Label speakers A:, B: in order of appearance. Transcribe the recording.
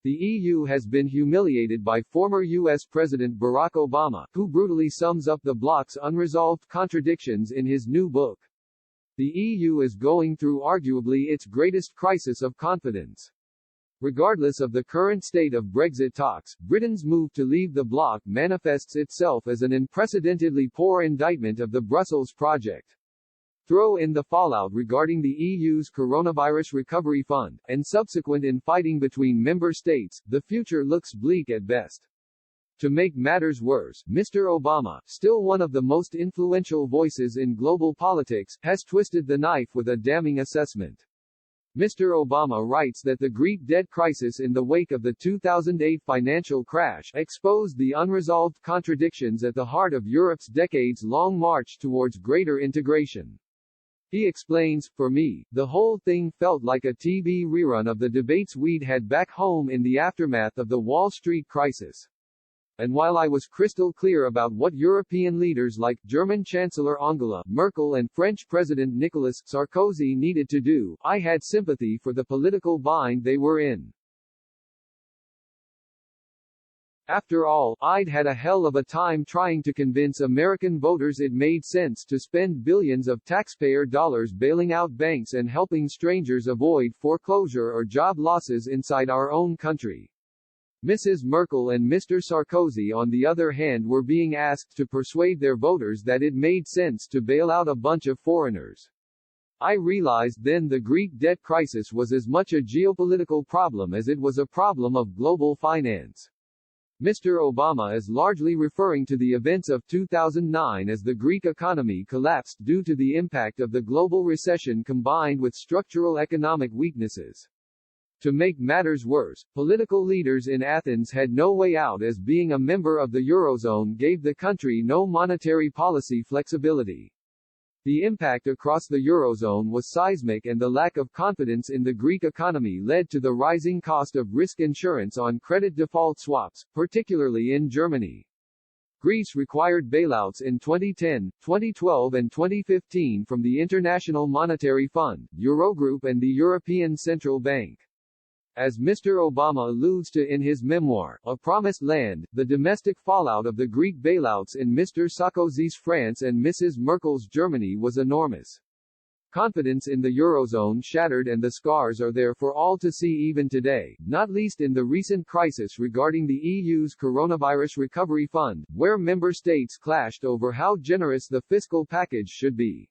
A: The EU has been humiliated by former U.S. President Barack Obama, who brutally sums up the bloc's unresolved contradictions in his new book. The EU is going through arguably its greatest crisis of confidence. Regardless of the current state of Brexit talks, Britain's move to leave the bloc manifests itself as an unprecedentedly poor indictment of the Brussels project. Throw in the fallout regarding the EU's Coronavirus Recovery Fund, and subsequent infighting between member states, the future looks bleak at best. To make matters worse, Mr. Obama, still one of the most influential voices in global politics, has twisted the knife with a damning assessment. Mr. Obama writes that the Greek debt crisis in the wake of the 2008 financial crash exposed the unresolved contradictions at the heart of Europe's decades-long march towards greater integration. He explains, "For me, the whole thing felt like a TV rerun of the debates we'd had back home in the aftermath of the Wall Street crisis. And while I was crystal clear about what European leaders like German Chancellor Angela Merkel and French President Nicolas Sarkozy needed to do, I had sympathy for the political bind they were in. After all, I'd had a hell of a time trying to convince American voters it made sense to spend billions of taxpayer dollars bailing out banks and helping strangers avoid foreclosure or job losses inside our own country. Mrs. Merkel and Mr. Sarkozy on the other hand were being asked to persuade their voters that it made sense to bail out a bunch of foreigners. I realized then the Greek debt crisis was as much a geopolitical problem as it was a problem of global finance." Mr. Obama is largely referring to the events of 2009 as the Greek economy collapsed due to the impact of the global recession combined with structural economic weaknesses. To make matters worse, political leaders in Athens had no way out as being a member of the Eurozone gave the country no monetary policy flexibility. The impact across the Eurozone was seismic and the lack of confidence in the Greek economy led to the rising cost of risk insurance on credit default swaps, particularly in Germany. Greece required bailouts in 2010, 2012 and 2015 from the International Monetary Fund, Eurogroup and the European Central Bank. As Mr. Obama alludes to in his memoir, A Promised Land, the domestic fallout of the Greek bailouts in Mr. Sarkozy's France and Mrs. Merkel's Germany was enormous. Confidence in the Eurozone shattered and the scars are there for all to see even today, not least in the recent crisis regarding the EU's Coronavirus Recovery Fund, where member states clashed over how generous the fiscal package should be.